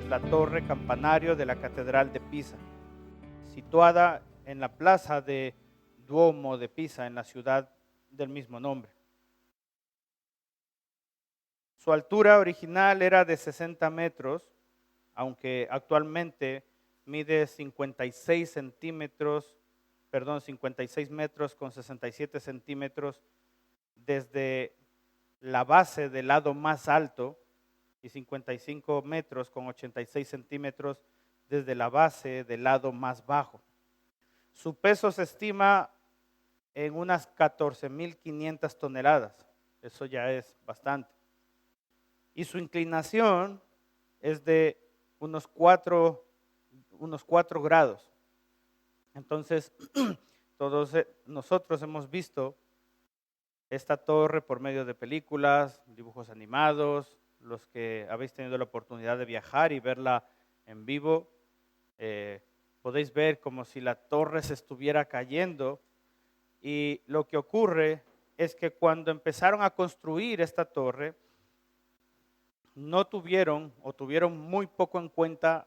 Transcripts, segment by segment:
la torre campanario de la Catedral de Pisa, situada en la plaza de Duomo de Pisa, en la ciudad del mismo nombre. Su altura original era de 60 metros, aunque actualmente mide 56 metros con 67 centímetros desde la base del lado más alto y 55 metros con 86 centímetros desde la base del lado más bajo. Su peso se estima en unas 14.500 toneladas. Eso ya es bastante. Y su inclinación es de unos 4 grados. Entonces, todos nosotros hemos visto esta torre por medio de películas, dibujos animados. Los que habéis tenido la oportunidad de viajar y verla en vivo, podéis ver como si la torre se estuviera cayendo. Y lo que ocurre es que cuando empezaron a construir esta torre, no tuvieron o tuvieron muy poco en cuenta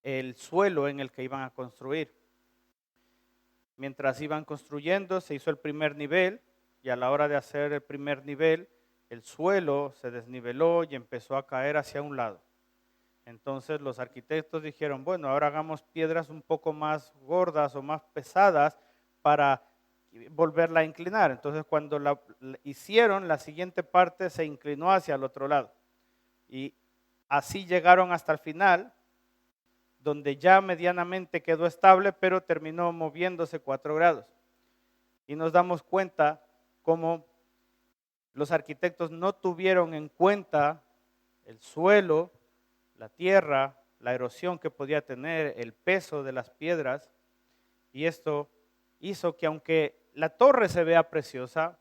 el suelo en el que iban a construir. Mientras iban construyendo, se hizo el primer nivel y a la hora de hacer el primer nivel, el suelo se desniveló y empezó a caer hacia un lado. Entonces los arquitectos dijeron, bueno, ahora hagamos piedras un poco más gordas o más pesadas para volverla a inclinar. Entonces cuando la hicieron, la siguiente parte se inclinó hacia el otro lado. Y así llegaron hasta el final, donde ya medianamente quedó estable, pero terminó moviéndose 4 grados. Y nos damos cuenta cómo los arquitectos no tuvieron en cuenta el suelo, la tierra, la erosión que podía tener, el peso de las piedras, y esto hizo que aunque la torre se vea preciosa,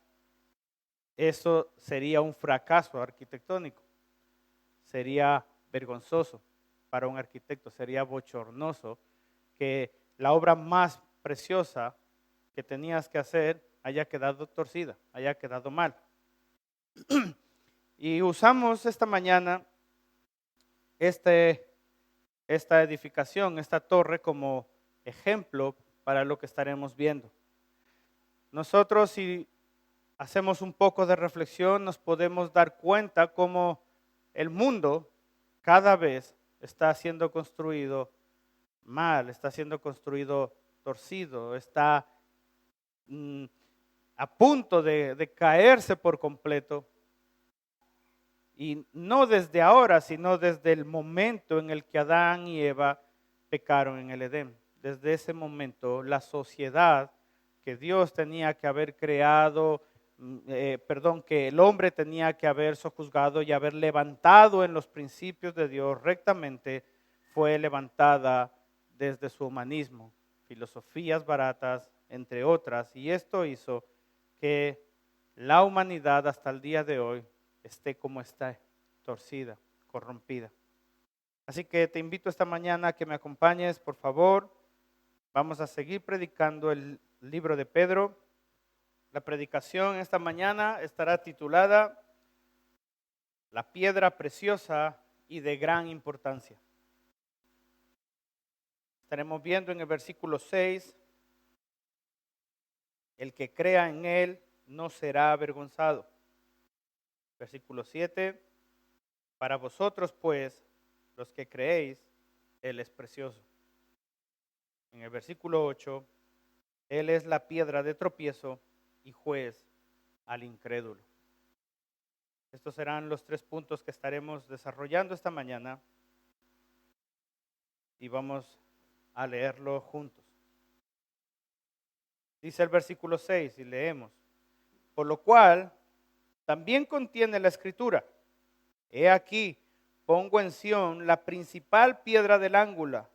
eso sería un fracaso arquitectónico, sería vergonzoso para un arquitecto, sería bochornoso que la obra más preciosa que tenías que hacer haya quedado torcida, haya quedado mal. Y usamos esta mañana esta edificación, esta torre, como ejemplo para lo que estaremos viendo. Nosotros, si hacemos un poco de reflexión, nos podemos dar cuenta cómo el mundo cada vez está siendo construido mal, está siendo construido torcido, está a punto de caerse por completo. Y no desde ahora, sino desde el momento en el que Adán y Eva pecaron en el Edén. Desde ese momento, la sociedad que Dios tenía que haber creado, que el hombre tenía que haber sojuzgado y haber levantado en los principios de Dios rectamente, fue levantada desde su humanismo, filosofías baratas, entre otras. Y esto hizo que la humanidad hasta el día de hoy esté como está, torcida, corrompida. Así que te invito esta mañana a que me acompañes, por favor. Vamos a seguir predicando el libro de Pedro. La predicación esta mañana estará titulada La piedra preciosa y de gran importancia. Estaremos viendo en el versículo 6, el que crea en él no será avergonzado. Versículo 7, para vosotros pues, los que creéis, él es precioso. En el versículo 8, él es la piedra de tropiezo y juez al incrédulo. Estos serán los 3 puntos que estaremos desarrollando esta mañana y vamos a leerlo juntos. Dice el versículo 6 y leemos, por lo cual también contiene la escritura, he aquí, pongo en Sión la principal piedra del ángulo,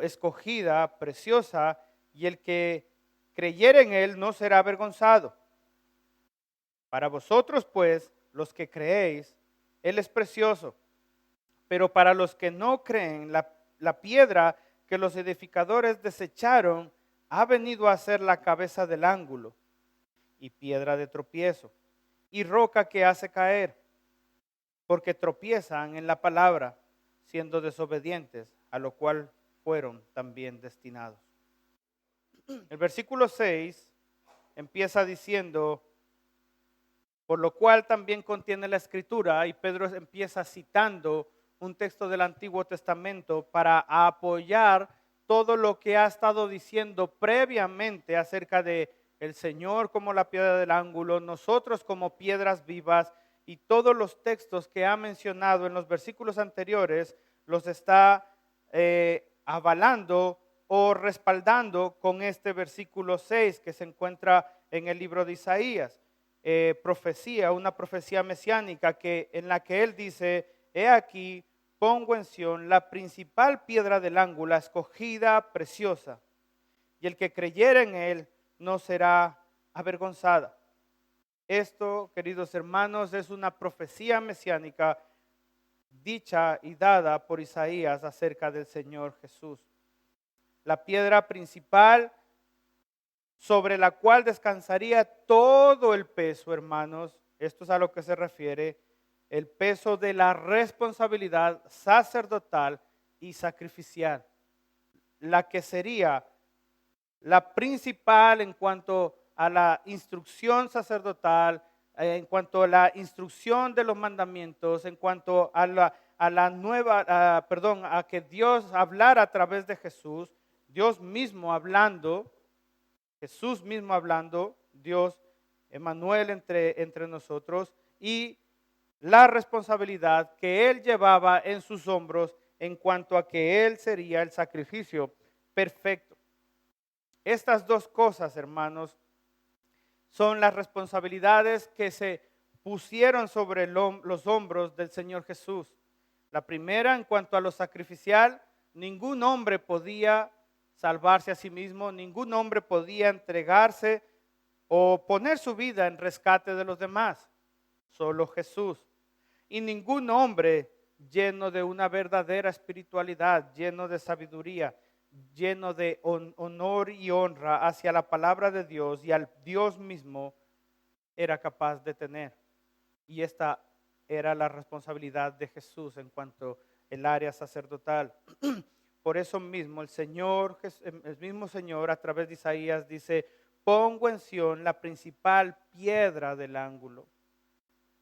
escogida, preciosa, y el que creyere en él no será avergonzado. Para vosotros, pues, los que creéis, él es precioso, pero para los que no creen, la piedra que los edificadores desecharon ha venido a ser la cabeza del ángulo, y piedra de tropiezo, y roca que hace caer, porque tropiezan en la palabra, siendo desobedientes, a lo cual fueron también destinados. El versículo 6 empieza diciendo, por lo cual también contiene la escritura, y Pedro empieza citando un texto del Antiguo Testamento para apoyar todo lo que ha estado diciendo previamente acerca de el Señor como la piedra del ángulo, nosotros como piedras vivas, y todos los textos que ha mencionado en los versículos anteriores los está avalando o respaldando con este versículo 6 que se encuentra en el libro de Isaías. Profecía, una profecía mesiánica en la que él dice, he aquí, pongo en Sión la principal piedra del ángulo, la escogida, preciosa, y el que creyere en él no será avergonzada. Esto, queridos hermanos, es una profecía mesiánica dicha y dada por Isaías acerca del Señor Jesús. La piedra principal sobre la cual descansaría todo el peso, hermanos, esto es a lo que se refiere, el peso de la responsabilidad sacerdotal y sacrificial, la que sería la principal en cuanto a la instrucción sacerdotal, en cuanto a la instrucción de los mandamientos, en cuanto a a que Dios hablara a través de Jesús, Dios mismo hablando, Jesús mismo hablando, Dios, Emmanuel entre nosotros, y la responsabilidad que Él llevaba en sus hombros en cuanto a que Él sería el sacrificio perfecto. Estas dos cosas, hermanos, son las responsabilidades que se pusieron sobre los hombros del Señor Jesús. La primera, en cuanto a lo sacrificial, ningún hombre podía salvarse a sí mismo, ningún hombre podía entregarse o poner su vida en rescate de los demás, solo Jesús. Y ningún hombre lleno de una verdadera espiritualidad, lleno de sabiduría, lleno de honor y honra hacia la palabra de Dios y al Dios mismo, era capaz de tener. Y esta era la responsabilidad de Jesús en cuanto al área sacerdotal. Por eso mismo el mismo Señor a través de Isaías dice, pongo en Sión la principal piedra del ángulo.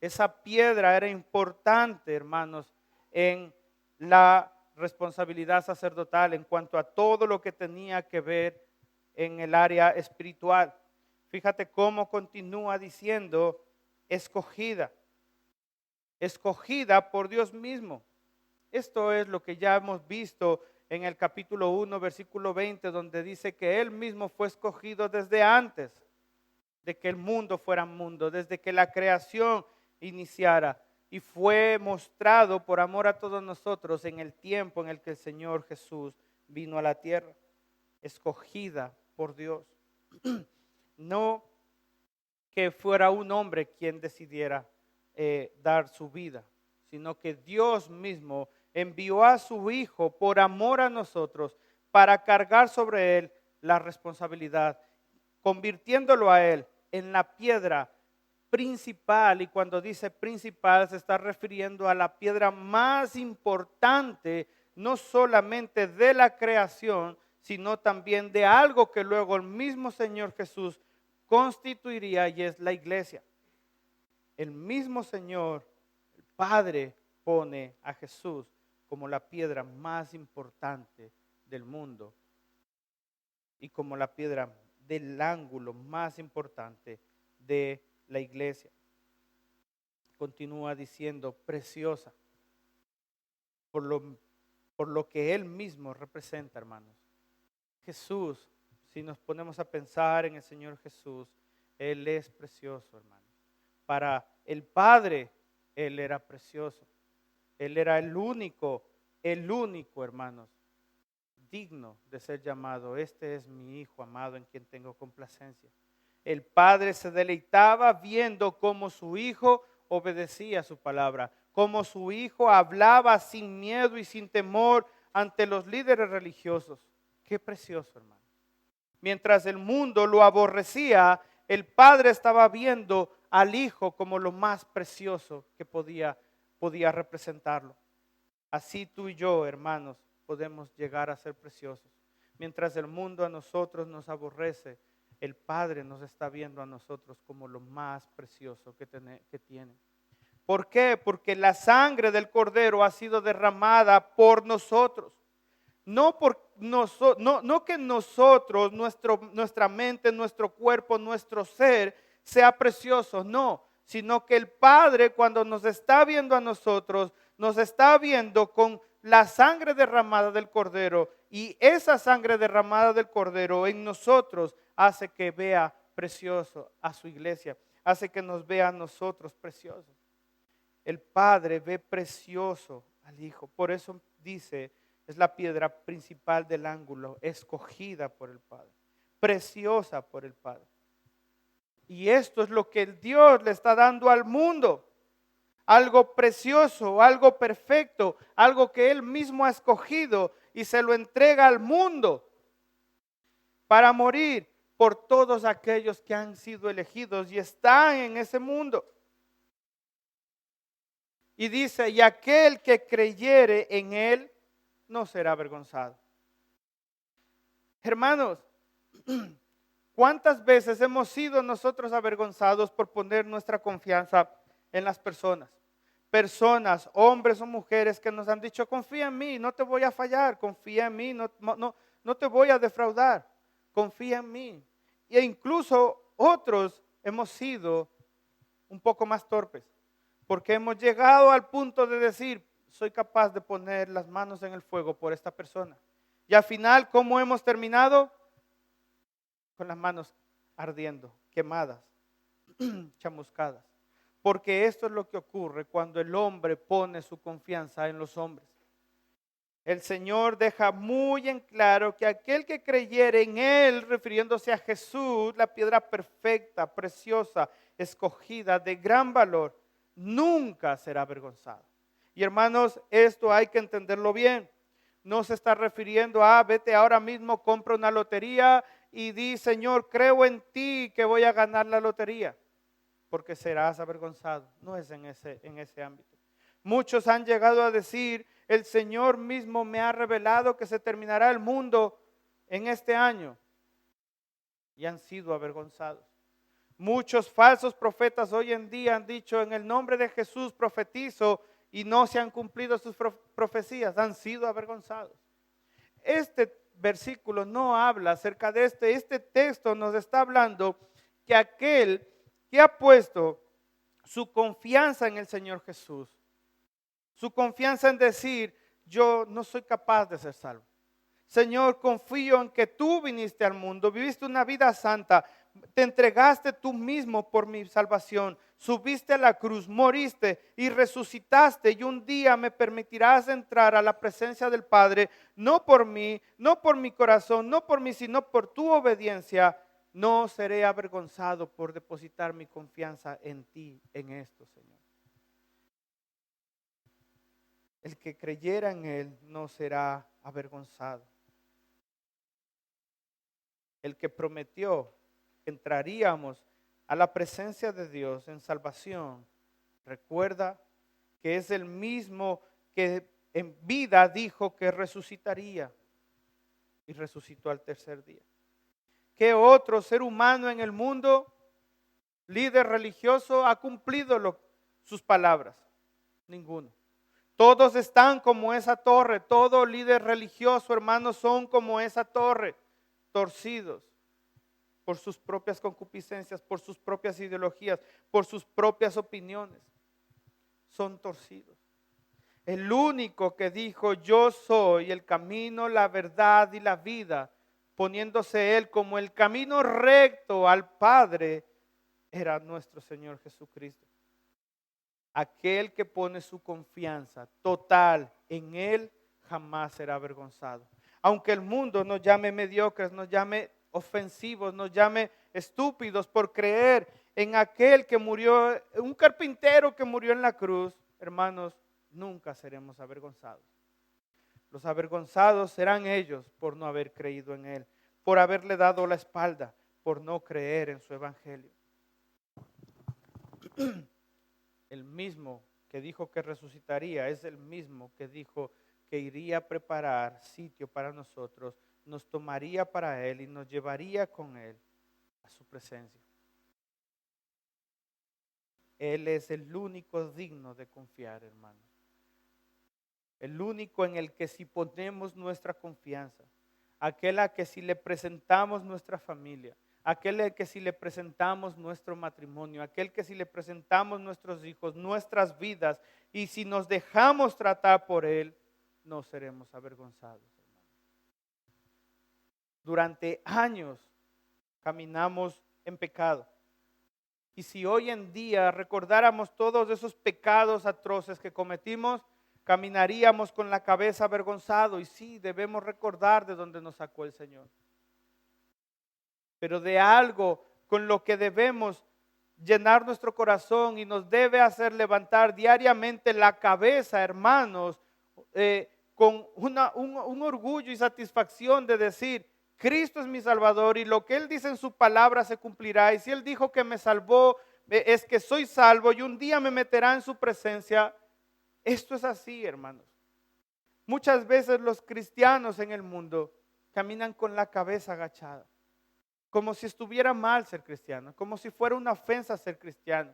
Esa piedra era importante, hermanos, en la responsabilidad sacerdotal en cuanto a todo lo que tenía que ver en el área espiritual. Fíjate cómo continúa diciendo, escogida por Dios mismo. Esto es lo que ya hemos visto en el capítulo 1, versículo 20, donde dice que Él mismo fue escogido desde antes de que el mundo fuera mundo, desde que la creación iniciara, y fue mostrado por amor a todos nosotros en el tiempo en el que el Señor Jesús vino a la tierra, escogida por Dios. No que fuera un hombre quien decidiera dar su vida, sino que Dios mismo envió a su Hijo por amor a nosotros para cargar sobre Él la responsabilidad, convirtiéndolo a Él en la piedra principal. Y cuando dice principal se está refiriendo a la piedra más importante, no solamente de la creación, sino también de algo que luego el mismo Señor Jesús constituiría, y es la iglesia. El mismo Señor, el Padre, pone a Jesús como la piedra más importante del mundo y como la piedra del ángulo más importante de la iglesia. Continúa diciendo preciosa por lo que Él mismo representa, hermanos. Jesús, si nos ponemos a pensar en el Señor Jesús, Él es precioso, hermanos. Para el Padre, Él era precioso. Él era el único, hermanos, digno de ser llamado, este es mi Hijo amado en quien tengo complacencia. El Padre se deleitaba viendo cómo su Hijo obedecía su palabra, cómo su Hijo hablaba sin miedo y sin temor ante los líderes religiosos. Qué precioso, hermano. Mientras el mundo lo aborrecía, el Padre estaba viendo al Hijo como lo más precioso que podía representarlo. Así tú y yo, hermanos, podemos llegar a ser preciosos. Mientras el mundo a nosotros nos aborrece, el Padre nos está viendo a nosotros como lo más precioso que tiene. ¿Por qué? Porque la sangre del Cordero ha sido derramada por nosotros. No que nosotros, nuestra mente, nuestro cuerpo, nuestro ser sea precioso, no, sino que el Padre, cuando nos está viendo a nosotros, nos está viendo con la sangre derramada del Cordero, y esa sangre derramada del Cordero en nosotros hace que vea precioso a su iglesia, hace que nos vea a nosotros preciosos. El Padre ve precioso al Hijo, por eso dice, es la piedra principal del ángulo, escogida por el Padre, preciosa por el Padre. Y esto es lo que Dios le está dando al mundo. Algo precioso, algo perfecto, algo que Él mismo ha escogido y se lo entrega al mundo para morir por todos aquellos que han sido elegidos y están en ese mundo. Y dice, y aquel que creyere en Él no será avergonzado. Hermanos, ¿cuántas veces hemos sido nosotros avergonzados por poner nuestra confianza en las personas? Personas, hombres o mujeres que nos han dicho, confía en mí, no te voy a fallar, confía en mí, no te voy a defraudar, confía en mí. E incluso otros hemos sido un poco más torpes, porque hemos llegado al punto de decir, soy capaz de poner las manos en el fuego por esta persona. Y al final, ¿cómo hemos terminado? Con las manos ardiendo, quemadas, chamuscadas. Porque esto es lo que ocurre cuando el hombre pone su confianza en los hombres. El Señor deja muy en claro que aquel que creyere en Él, refiriéndose a Jesús, la piedra perfecta, preciosa, escogida, de gran valor, nunca será avergonzado. Y hermanos, esto hay que entenderlo bien. No se está refiriendo a vete ahora mismo, compra una lotería y di, Señor, creo en ti que voy a ganar la lotería, porque serás avergonzado. No es en ese ámbito. Muchos han llegado a decir, el Señor mismo me ha revelado que se terminará el mundo en este año, y han sido avergonzados. Muchos falsos profetas hoy en día han dicho, en el nombre de Jesús profetizo, y no se han cumplido sus profecías, han sido avergonzados. Este versículo no habla acerca de este texto nos está hablando que aquel que ha puesto su confianza en el Señor Jesús, su confianza en decir, yo no soy capaz de ser salvo. Señor, confío en que tú viniste al mundo, viviste una vida santa, te entregaste tú mismo por mi salvación, subiste a la cruz, moriste y resucitaste, y un día me permitirás entrar a la presencia del Padre, no por mí, no por mi corazón, no por mí, sino por tu obediencia. No seré avergonzado por depositar mi confianza en ti, en esto, Señor. El que creyera en Él no será avergonzado. El que prometió que entraríamos a la presencia de Dios en salvación, recuerda que es el mismo que en vida dijo que resucitaría y resucitó al tercer día. ¿Qué otro ser humano en el mundo, líder religioso, ha cumplido sus palabras? Ninguno. Todos están como esa torre, todo líder religioso, hermanos, son como esa torre, torcidos por sus propias concupiscencias, por sus propias ideologías, por sus propias opiniones. Son torcidos. El único que dijo, yo soy el camino, la verdad y la vida, poniéndose Él como el camino recto al Padre, era nuestro Señor Jesucristo. Aquel que pone su confianza total en Él jamás será avergonzado. Aunque el mundo nos llame mediocres, nos llame ofensivos, nos llame estúpidos por creer en aquel que murió, un carpintero que murió en la cruz, hermanos, nunca seremos avergonzados. Los avergonzados serán ellos por no haber creído en Él, por haberle dado la espalda, por no creer en su evangelio. El mismo que dijo que resucitaría, es el mismo que dijo que iría a preparar sitio para nosotros, nos tomaría para Él y nos llevaría con Él a su presencia. Él es el único digno de confiar, hermanos. El único en el que si ponemos nuestra confianza, aquel a que si le presentamos nuestra familia, aquel a que si le presentamos nuestro matrimonio, aquel que si le presentamos nuestros hijos, nuestras vidas, y si nos dejamos tratar por Él, no seremos avergonzados. Durante años caminamos en pecado. Y si hoy en día recordáramos todos esos pecados atroces que cometimos, caminaríamos con la cabeza avergonzado. Y sí, debemos recordar de dónde nos sacó el Señor. Pero de algo con lo que debemos llenar nuestro corazón y nos debe hacer levantar diariamente la cabeza, hermanos, con un orgullo y satisfacción de decir: Cristo es mi Salvador y lo que Él dice en su palabra se cumplirá. Y si Él dijo que me salvó, es que soy salvo y un día me meterá en su presencia. Esto es así, hermanos. Muchas veces los cristianos en el mundo caminan con la cabeza agachada, como si estuviera mal ser cristiano, como si fuera una ofensa ser cristiano.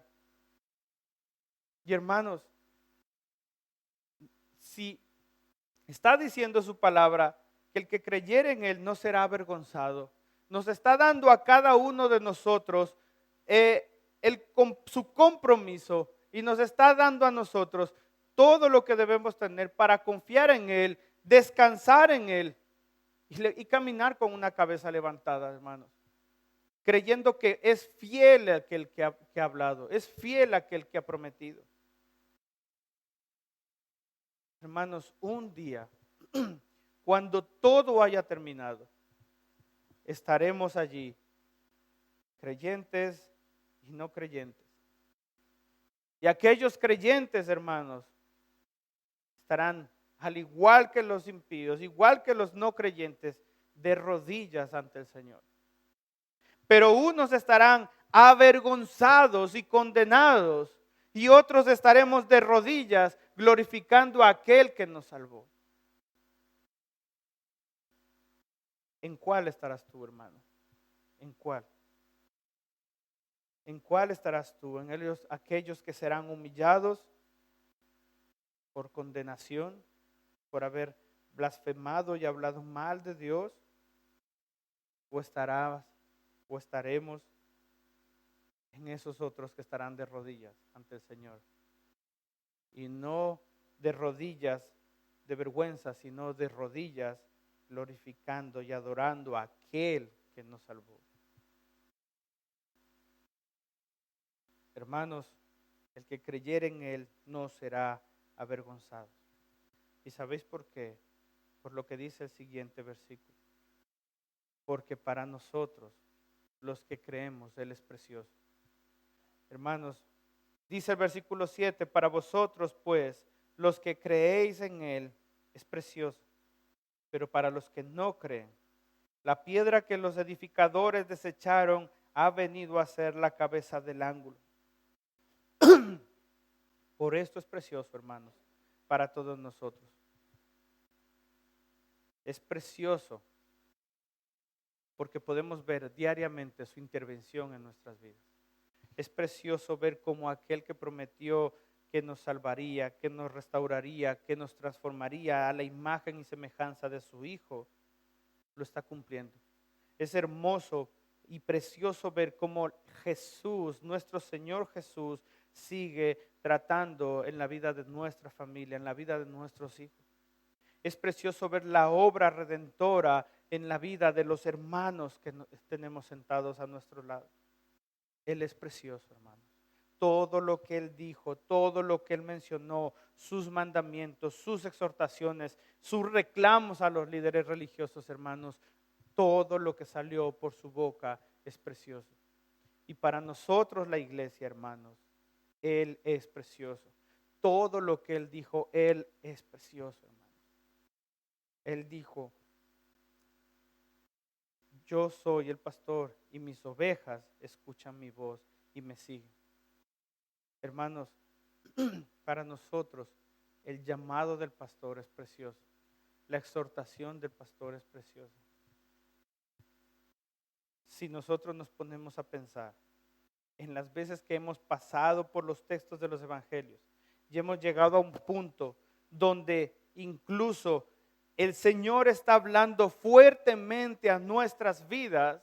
Y hermanos, si está diciendo su palabra que el que creyere en Él no será avergonzado, nos está dando a cada uno de nosotros su compromiso y nos está dando a nosotros todo lo que debemos tener para confiar en Él, descansar en Él y caminar con una cabeza levantada, hermanos. Creyendo que es fiel aquel que ha hablado, es fiel aquel que ha prometido. Hermanos, un día, cuando todo haya terminado, estaremos allí, creyentes y no creyentes. Y aquellos creyentes, hermanos, estarán, al igual que los impíos, igual que los no creyentes, de rodillas ante el Señor. Pero unos estarán avergonzados y condenados, y otros estaremos de rodillas glorificando a aquel que nos salvó. ¿En cuál estarás tú, hermano? ¿En cuál? ¿En cuál estarás tú? ¿En aquellos que serán humillados por condenación, por haber blasfemado y hablado mal de Dios? ¿O estaremos en esos otros que estarán de rodillas ante el Señor? Y no de rodillas de vergüenza, sino de rodillas glorificando y adorando a aquel que nos salvó. Hermanos, el que creyere en Él no será avergonzado. ¿Y sabéis por qué? Por lo que dice el siguiente versículo. Porque para nosotros, los que creemos, Él es precioso. Hermanos, dice el versículo 7, para vosotros pues, los que creéis en Él, es precioso. Pero para los que no creen, la piedra que los edificadores desecharon ha venido a ser la cabeza del ángulo. Por esto es precioso, hermanos, para todos nosotros. Es precioso porque podemos ver diariamente su intervención en nuestras vidas. Es precioso ver cómo aquel que prometió que nos salvaría, que nos restauraría, que nos transformaría a la imagen y semejanza de su Hijo, lo está cumpliendo. Es hermoso y precioso ver cómo Jesús, nuestro Señor Jesús, sigue tratando en la vida de nuestra familia, en la vida de nuestros hijos. Es precioso ver la obra redentora en la vida de los hermanos que tenemos sentados a nuestro lado. Él es precioso, hermanos. Todo lo que Él dijo, todo lo que Él mencionó, sus mandamientos, sus exhortaciones, sus reclamos a los líderes religiosos, hermanos, todo lo que salió por su boca es precioso. Y para nosotros la iglesia, hermanos, Él es precioso. Todo lo que Él dijo, Él es precioso, hermanos. Él dijo: yo soy el pastor y mis ovejas escuchan mi voz y me siguen. Hermanos, Para nosotros, el llamado del pastor es precioso. La exhortación del pastor es preciosa. Si nosotros nos ponemos a pensar en las veces que hemos pasado por los textos de los evangelios y hemos llegado a un punto donde incluso el Señor está hablando fuertemente a nuestras vidas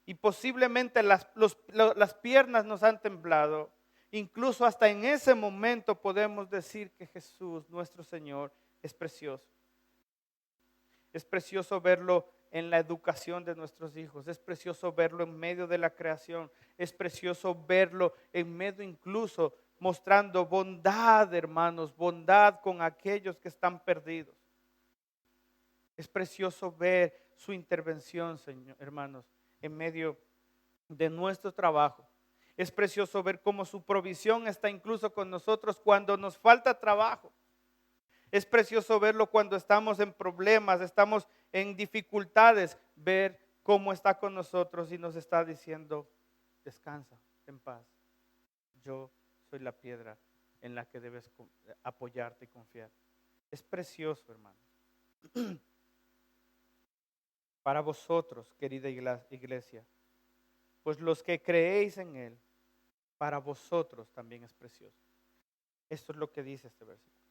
y posiblemente las piernas nos han temblado, incluso hasta en ese momento podemos decir que Jesús, nuestro Señor, es precioso. Es precioso verlo en la educación de nuestros hijos. Es precioso verlo en medio de la creación. Es precioso verlo en medio incluso mostrando bondad, hermanos, bondad con aquellos que están perdidos. Es precioso ver su intervención, Señor, hermanos, en medio de nuestro trabajo. Es precioso ver cómo su provisión está incluso con nosotros cuando nos falta trabajo. Es precioso verlo cuando estamos en problemas, estamos en dificultades, ver cómo está con nosotros y nos está diciendo, descansa, en paz. Yo soy la piedra en la que debes apoyarte y confiar. Es precioso, hermano. Para vosotros, querida iglesia, pues los que creéis en Él, para vosotros también es precioso. Esto es lo que dice este versículo.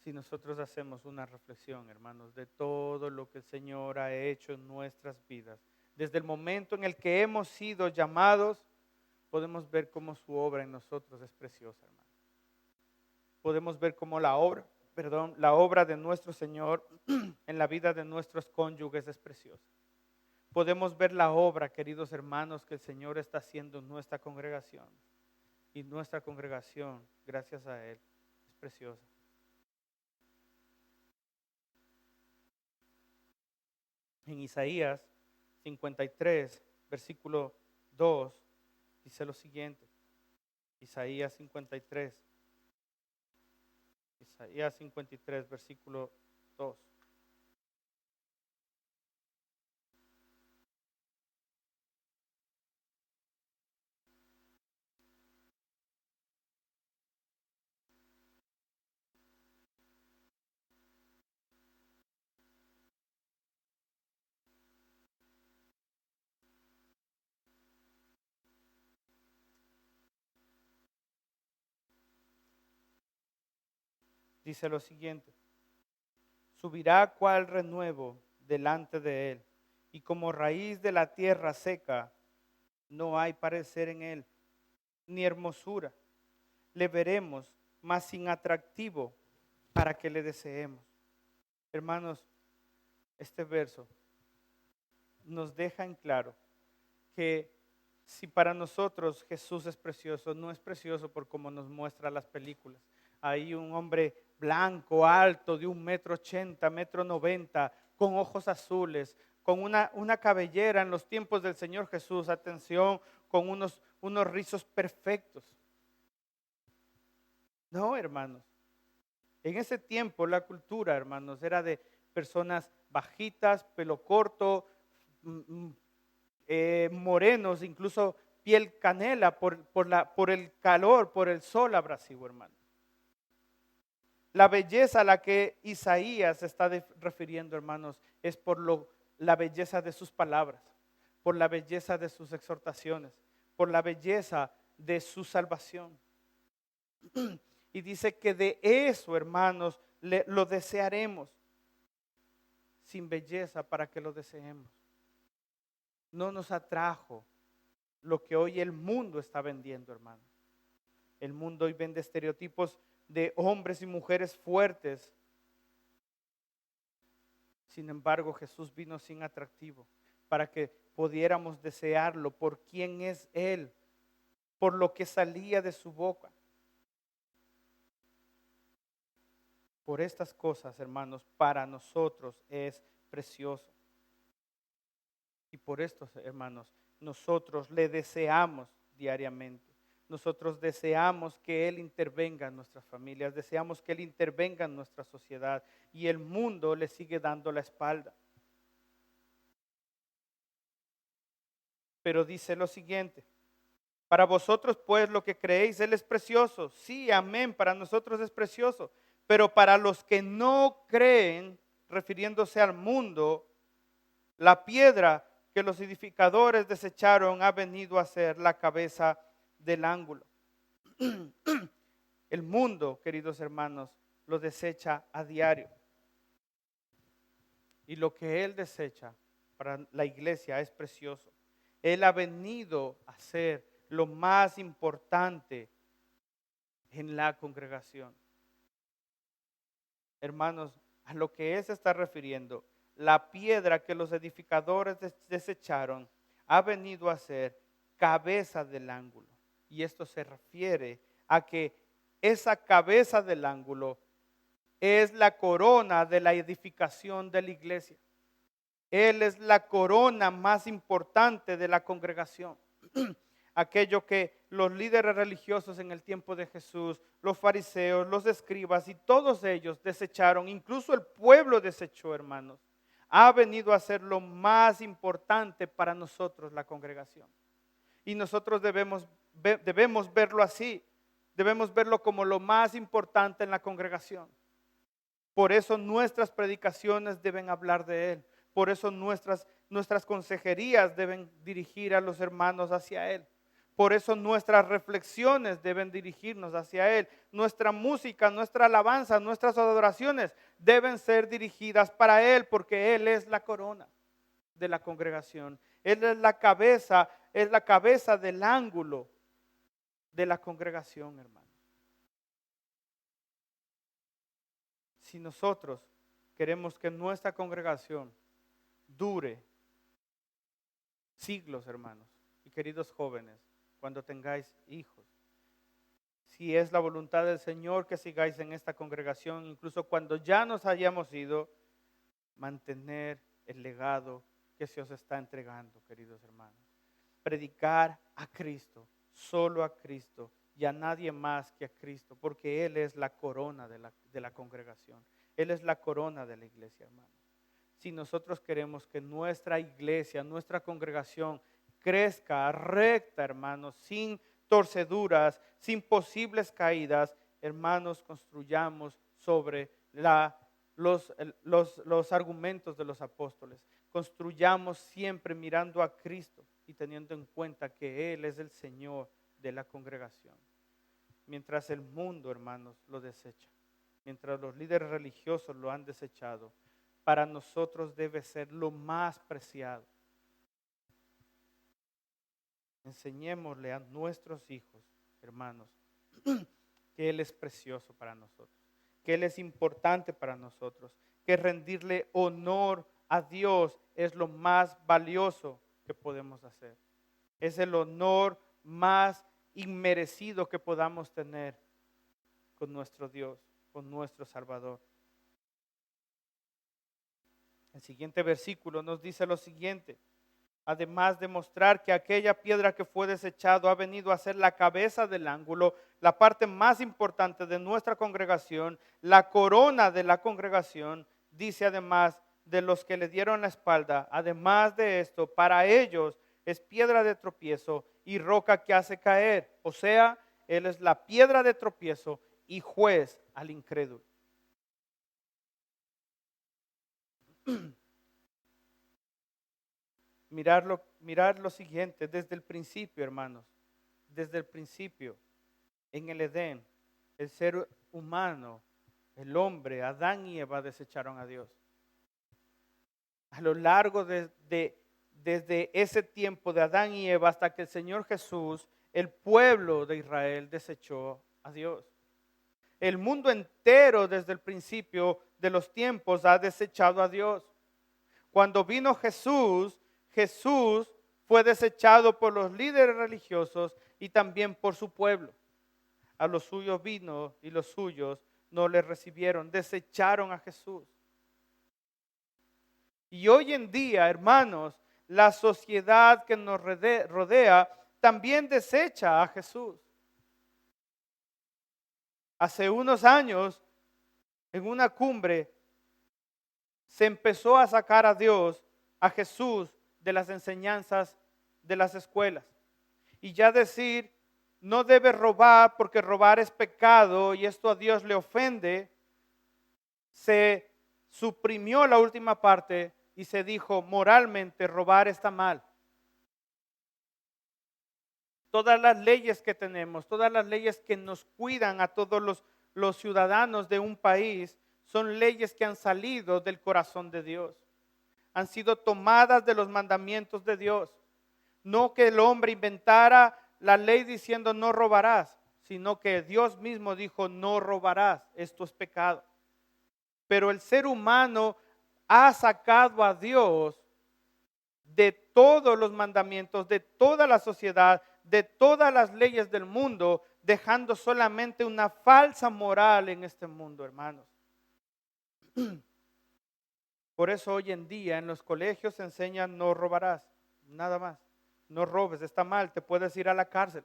Si nosotros hacemos una reflexión, hermanos, de todo lo que el Señor ha hecho en nuestras vidas, desde el momento en el que hemos sido llamados, podemos ver cómo su obra en nosotros es preciosa, hermanos. Podemos ver cómo la obra de nuestro Señor en la vida de nuestros cónyuges es preciosa. Podemos ver la obra, queridos hermanos, que el Señor está haciendo en nuestra congregación. Y nuestra congregación, gracias a Él, es preciosa. En Isaías 53, versículo 2, dice lo siguiente. Isaías 53, versículo 2. Dice lo siguiente. Subirá cual renuevo delante de él, y como raíz de la tierra seca, no hay parecer en él, ni hermosura. Le veremos, mas sin atractivo, para que le deseemos. Hermanos, este verso nos deja en claro que si para nosotros Jesús es precioso, no es precioso por como nos muestra las películas. Hay un hombre blanco, alto, de 1,80 m, 1,90 m, con ojos azules, con una cabellera en los tiempos del Señor Jesús, atención, con unos rizos perfectos. No, hermanos. En ese tiempo la cultura, hermanos, era de personas bajitas, pelo corto, morenos, incluso piel canela por el calor, por el sol abrasivo, hermano. La belleza a la que Isaías se está refiriendo, hermanos, es por la belleza de sus palabras, por la belleza de sus exhortaciones, por la belleza de su salvación. Y dice que de eso, hermanos, lo desearemos. Sin belleza, para que lo deseemos. No nos atrajo lo que hoy el mundo está vendiendo, hermanos. El mundo hoy vende estereotipos de hombres y mujeres fuertes. Sin embargo, Jesús vino sin atractivo para que pudiéramos desearlo por quién es Él, por lo que salía de su boca. Por estas cosas, hermanos, para nosotros es precioso. Y por esto, hermanos, nosotros le deseamos diariamente. Nosotros deseamos que Él intervenga en nuestras familias, deseamos que Él intervenga en nuestra sociedad, y el mundo le sigue dando la espalda. Pero dice lo siguiente, Para vosotros, pues, lo que creéis, Él es precioso. Sí, amén, para nosotros es precioso. Pero para los que no creen, refiriéndose al mundo, la piedra que los edificadores desecharon ha venido a ser la cabeza del ángulo. El mundo, queridos hermanos, lo desecha a diario. Y lo que Él desecha para la iglesia es precioso. Él ha venido a ser lo más importante en la congregación. Hermanos, a lo que Él se está refiriendo, la piedra que los edificadores desecharon ha venido a ser cabeza del ángulo. Y esto se refiere a que esa cabeza del ángulo es la corona de la edificación de la iglesia. Él es la corona más importante de la congregación. Aquello que los líderes religiosos en el tiempo de Jesús, los fariseos, los escribas y todos ellos desecharon, incluso el pueblo desechó, hermanos, ha venido a ser lo más importante para nosotros, la congregación. Y nosotros debemos verlo así, debemos verlo como lo más importante en la congregación. Por eso nuestras predicaciones deben hablar de Él. Por eso nuestras consejerías deben dirigir a los hermanos hacia Él. Por eso nuestras reflexiones deben dirigirnos hacia Él. Nuestra música, nuestra alabanza, nuestras adoraciones deben ser dirigidas para Él, porque Él es la corona de la congregación. Él es la cabeza del ángulo de la congregación, hermano. Si nosotros queremos que nuestra congregación dure siglos, hermanos y queridos jóvenes, cuando tengáis hijos, si es la voluntad del Señor que sigáis en esta congregación, incluso cuando ya nos hayamos ido, mantener el legado que se os está entregando, queridos hermanos. Predicar a Cristo, solo a Cristo y a nadie más que a Cristo, porque Él es la corona de la congregación. Él es la corona de la iglesia, hermanos. Si nosotros queremos que nuestra iglesia, nuestra congregación crezca recta, hermanos, sin torceduras, sin posibles caídas, hermanos, construyamos sobre los argumentos de los apóstoles. Construyamos siempre mirando a Cristo y teniendo en cuenta que Él es el Señor de la congregación. Mientras el mundo, hermanos, lo desecha, mientras los líderes religiosos lo han desechado, para nosotros debe ser lo más preciado. Enseñémosle a nuestros hijos, hermanos, que Él es precioso para nosotros, que Él es importante para nosotros, que rendirle honor a Dios es lo más valioso que podemos hacer. Es el honor más inmerecido que podamos tener con nuestro Dios, con nuestro Salvador. El siguiente versículo nos dice lo siguiente: además de mostrar que aquella piedra que fue desechado ha venido a ser la cabeza del ángulo, la parte más importante de nuestra congregación, la corona de la congregación, dice además de los que le dieron la espalda, además de esto, para ellos es piedra de tropiezo y roca que hace caer. O sea, Él es la piedra de tropiezo y juez al incrédulo. Mirar lo siguiente desde el principio, hermanos. Desde el principio, en el Edén, el ser humano, el hombre, Adán y Eva desecharon a Dios. A lo largo desde ese tiempo de Adán y Eva hasta que el Señor Jesús, el pueblo de Israel desechó a Dios. El mundo entero desde el principio de los tiempos ha desechado a Dios. Cuando vino Jesús, Jesús fue desechado por los líderes religiosos y también por su pueblo. A los suyos vino y los suyos no le recibieron, desecharon a Jesús. Y hoy en día, hermanos, la sociedad que nos rodea también desecha a Jesús. Hace unos años, en una cumbre, se empezó a sacar a Dios, a Jesús, de las enseñanzas de las escuelas. Y ya decir, no debe robar porque robar es pecado y esto a Dios le ofende, se suprimió la última parte y se dijo, moralmente robar está mal. Todas las leyes que tenemos, todas las leyes que nos cuidan a todos los ciudadanos de un país, son leyes que han salido del corazón de Dios. Han sido tomadas de los mandamientos de Dios. No que el hombre inventara la ley diciendo no robarás, sino que Dios mismo dijo no robarás, esto es pecado. Pero el ser humano ha sacado a Dios de todos los mandamientos, de toda la sociedad, de todas las leyes del mundo, dejando solamente una falsa moral en este mundo, hermanos. Por eso hoy en día en los colegios se enseñan no robarás, nada más. No robes, está mal, te puedes ir a la cárcel.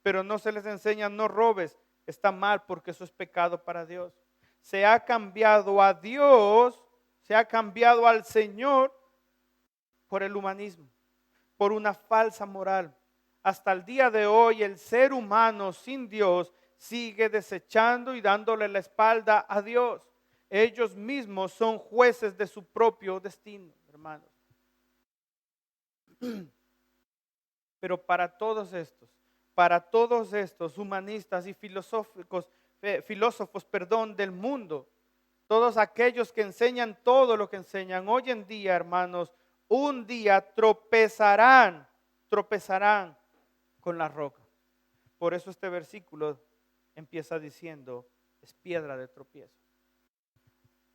Pero no se les enseña no robes, está mal porque eso es pecado para Dios. Se ha cambiado a Dios, se ha cambiado al Señor por el humanismo, por una falsa moral. Hasta el día de hoy el ser humano sin Dios sigue desechando y dándole la espalda a Dios. Ellos mismos son jueces de su propio destino, hermanos. Pero para todos estos humanistas y filósofos del mundo, todos aquellos que enseñan todo lo que enseñan hoy en día, hermanos, un día tropezarán con la roca. Por eso este versículo empieza diciendo, es piedra de tropiezo.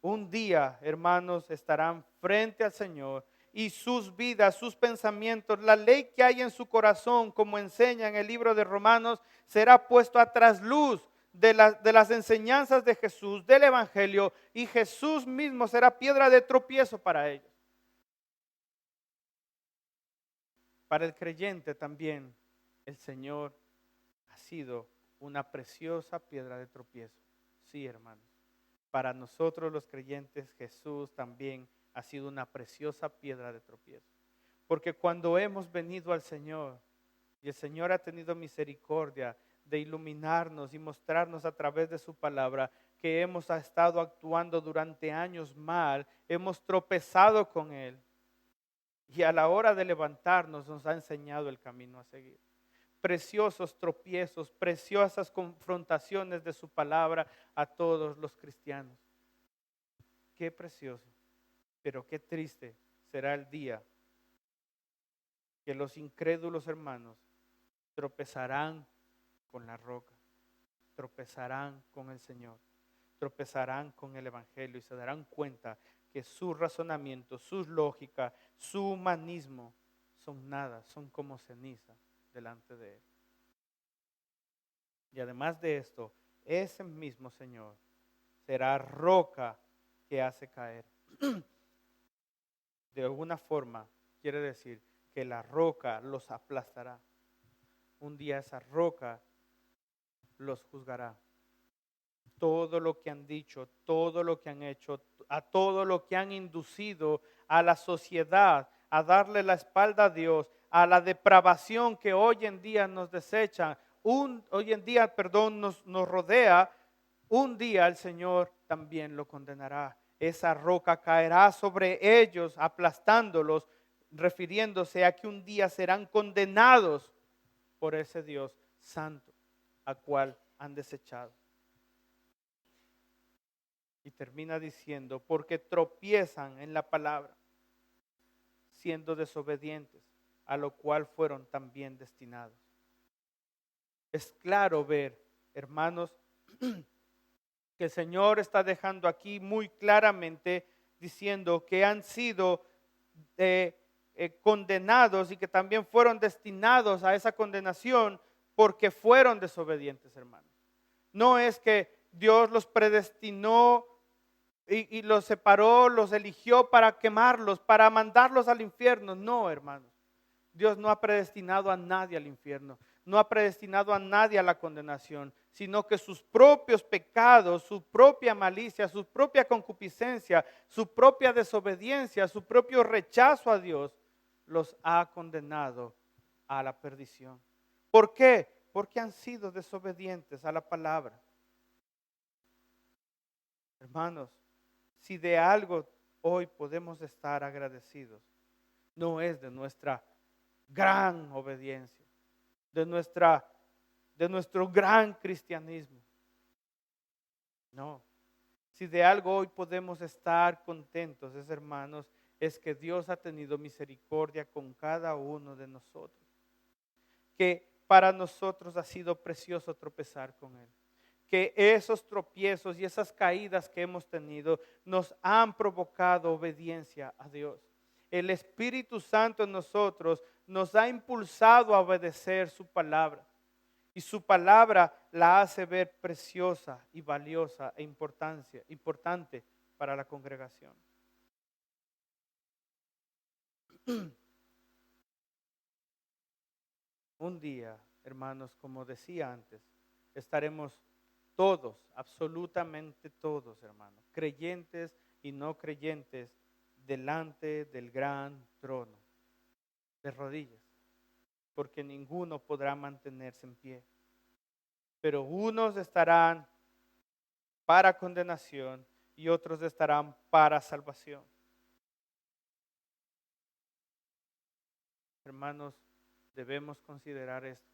Un día, hermanos, estarán frente al Señor y sus vidas, sus pensamientos, la ley que hay en su corazón, como enseña en el libro de Romanos, será puesto a trasluz de las enseñanzas de Jesús, del Evangelio, y Jesús mismo será piedra de tropiezo para ellos. Para el creyente también, el Señor ha sido una preciosa piedra de tropiezo. Sí, hermanos. Para nosotros los creyentes, Jesús también ha sido una preciosa piedra de tropiezo. Porque cuando hemos venido al Señor y el Señor ha tenido misericordia de iluminarnos y mostrarnos a través de su palabra que hemos estado actuando durante años mal, hemos tropezado con Él. Y a la hora de levantarnos nos ha enseñado el camino a seguir. Preciosos tropiezos, preciosas confrontaciones de su palabra a todos los cristianos. Qué precioso, pero qué triste será el día que los incrédulos hermanos tropezarán con la roca, tropezarán con el Señor, tropezarán con el Evangelio y se darán cuenta que su razonamiento, su lógica, su humanismo son nada, son como ceniza delante de Él. Y además de esto, ese mismo Señor será roca que hace caer. De alguna forma, quiere decir que la roca los aplastará. Un día esa roca los juzgará. Todo lo que han dicho, todo lo que han hecho, a todo lo que han inducido a la sociedad a darle la espalda a Dios, a la depravación que hoy en día nos desecha, nos rodea, un día el Señor también lo condenará. Esa roca caerá sobre ellos, aplastándolos, refiriéndose a que un día serán condenados por ese Dios santo, a cual han desechado. Y termina diciendo, porque tropiezan en la palabra, siendo desobedientes, a lo cual fueron también destinados. Es claro ver, hermanos, que el Señor está dejando aquí muy claramente diciendo que han sido condenados y que también fueron destinados a esa condenación porque fueron desobedientes, hermanos. No es que Dios los predestinó y los separó, los eligió para quemarlos, para mandarlos al infierno. No, hermanos. Dios no ha predestinado a nadie al infierno, no ha predestinado a nadie a la condenación, sino que sus propios pecados, su propia malicia, su propia concupiscencia, su propia desobediencia, su propio rechazo a Dios, los ha condenado a la perdición. ¿Por qué? Porque han sido desobedientes a la palabra. Hermanos, si de algo hoy podemos estar agradecidos, no es de nuestra gran obediencia, de nuestro gran cristianismo. No. Si de algo hoy podemos estar contentos, hermanos, es que Dios ha tenido misericordia con cada uno de nosotros. Que para nosotros ha sido precioso tropezar con Él. Que esos tropiezos y esas caídas que hemos tenido nos han provocado obediencia a Dios. El Espíritu Santo en nosotros nos ha impulsado a obedecer su palabra. Y su palabra la hace ver preciosa y valiosa e importante para la congregación. Un día, hermanos, como decía antes, estaremos todos, absolutamente todos, hermanos, creyentes y no creyentes, delante del gran trono, de rodillas, porque ninguno podrá mantenerse en pie. Pero unos estarán para condenación y otros estarán para salvación. Hermanos, debemos considerar esto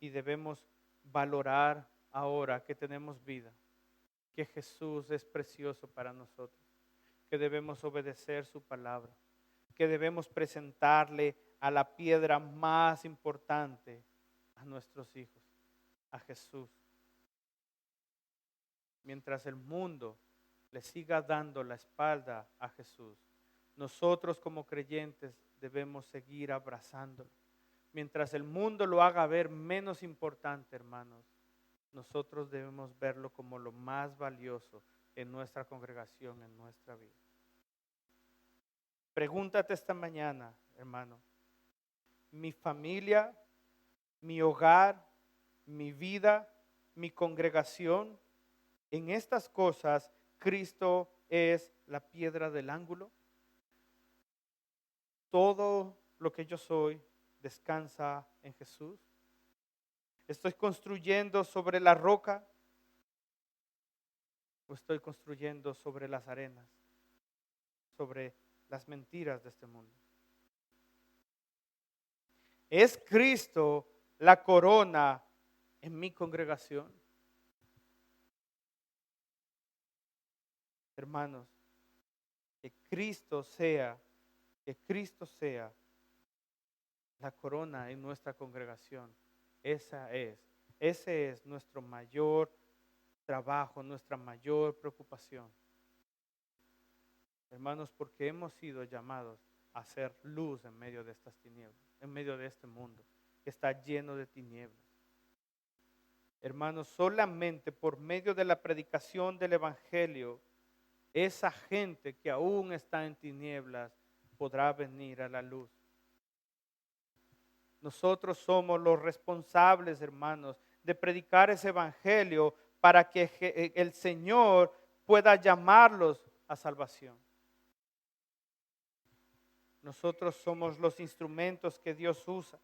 y debemos valorar ahora que tenemos vida, que Jesús es precioso para nosotros, que debemos obedecer su palabra, que debemos presentarle a la piedra más importante a nuestros hijos, a Jesús. Mientras el mundo le siga dando la espalda a Jesús, nosotros como creyentes debemos seguir abrazándolo. Mientras el mundo lo haga ver menos importante, hermanos, nosotros debemos verlo como lo más valioso en nuestra congregación, en nuestra vida. Pregúntate esta mañana, hermano, mi familia, mi hogar, mi vida, mi congregación, en estas cosas, ¿Cristo es la piedra del ángulo? Todo lo que yo soy descansa en Jesús. ¿Estoy construyendo sobre la roca o estoy construyendo sobre las arenas, sobre las mentiras de este mundo? ¿Es Cristo la corona en mi congregación? Hermanos, que Cristo sea la corona en nuestra congregación. Ese es nuestro mayor trabajo, nuestra mayor preocupación. Hermanos, porque hemos sido llamados a hacer luz en medio de estas tinieblas, en medio de este mundo que está lleno de tinieblas. Hermanos, solamente por medio de la predicación del Evangelio, esa gente que aún está en tinieblas podrá venir a la luz. Nosotros somos los responsables, hermanos, de predicar ese Evangelio para que el Señor pueda llamarlos a salvación. Nosotros somos los instrumentos que Dios usa,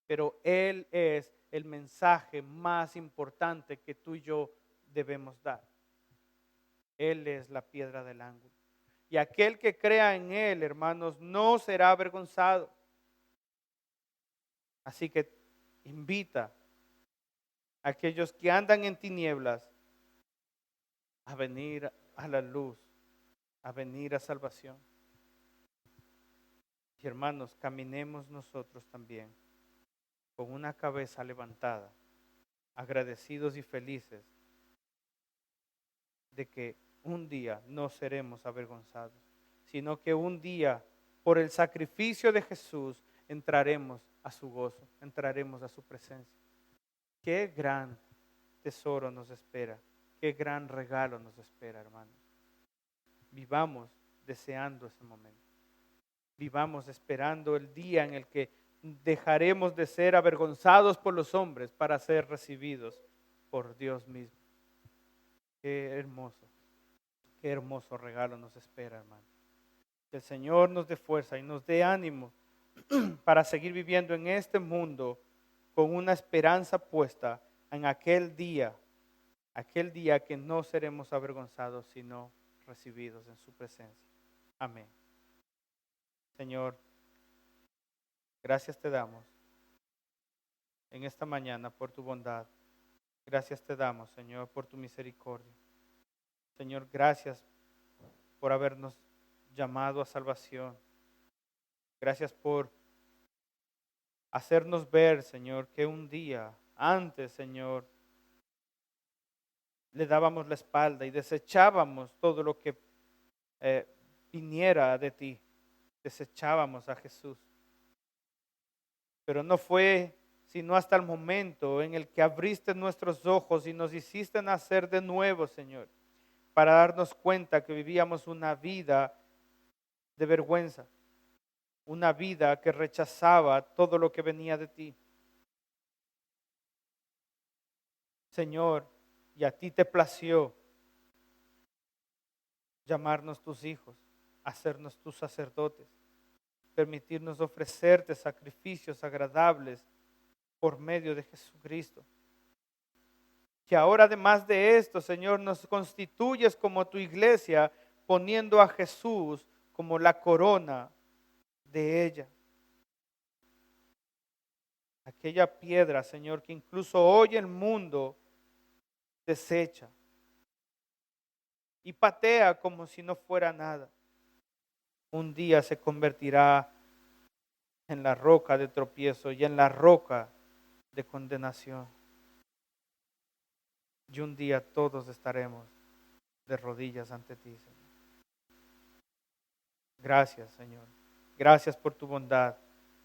pero Él es el mensaje más importante que tú y yo debemos dar. Él es la piedra del ángulo. Y aquel que crea en Él, hermanos, no será avergonzado. Así que invita a aquellos que andan en tinieblas a venir a la luz, a venir a salvación. Y hermanos, caminemos nosotros también con una cabeza levantada, agradecidos y felices de que un día no seremos avergonzados, sino que un día, por el sacrificio de Jesús, entraremos a su gozo, entraremos a su presencia. Qué gran tesoro nos espera, qué gran regalo nos espera, hermanos. Vivamos deseando ese momento. Vivamos esperando el día en el que dejaremos de ser avergonzados por los hombres para ser recibidos por Dios mismo. Qué hermoso regalo nos espera, hermano. Que el Señor nos dé fuerza y nos dé ánimo para seguir viviendo en este mundo con una esperanza puesta en aquel día que no seremos avergonzados, sino recibidos en su presencia. Amén. Señor, gracias te damos en esta mañana por tu bondad. Gracias te damos, Señor, por tu misericordia. Señor, gracias por habernos llamado a salvación. Gracias por hacernos ver, Señor, que un día antes, Señor, le dábamos la espalda y desechábamos todo lo que viniera de ti. Desechábamos a Jesús. Pero no fue sino hasta el momento en el que abriste nuestros ojos y nos hiciste nacer de nuevo, Señor, para darnos cuenta que vivíamos una vida de vergüenza, una vida que rechazaba todo lo que venía de ti. Señor, y a ti te plació llamarnos tus hijos, hacernos tus sacerdotes, permitirnos ofrecerte sacrificios agradables por medio de Jesucristo. Que ahora, además de esto, Señor, nos constituyes como tu iglesia, poniendo a Jesús como la corona de ella. Aquella piedra, Señor, que incluso hoy el mundo desecha y patea como si no fuera nada. Un día se convertirá en la roca de tropiezo y en la roca de condenación. Y un día todos estaremos de rodillas ante ti, Señor. Gracias, Señor. Gracias por tu bondad.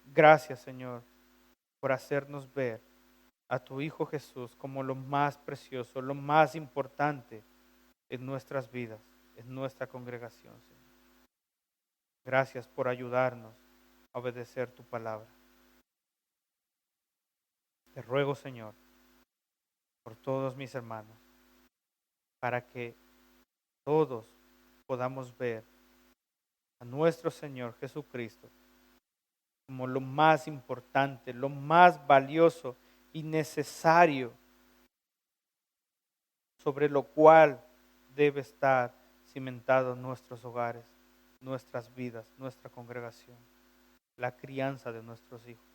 Gracias, Señor, por hacernos ver a tu Hijo Jesús como lo más precioso, lo más importante en nuestras vidas, en nuestra congregación, Señor. Gracias por ayudarnos a obedecer tu palabra. Te ruego, Señor, por todos mis hermanos, para que todos podamos ver a nuestro Señor Jesucristo como lo más importante, lo más valioso y necesario, sobre lo cual debe estar cimentado nuestros hogares, nuestras vidas, nuestra congregación, la crianza de nuestros hijos.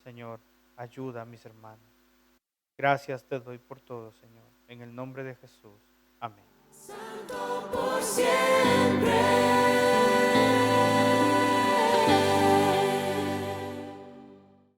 Señor, ayuda a mis hermanos. Gracias te doy por todo, Señor. En el nombre de Jesús. Amén. Santo por siempre.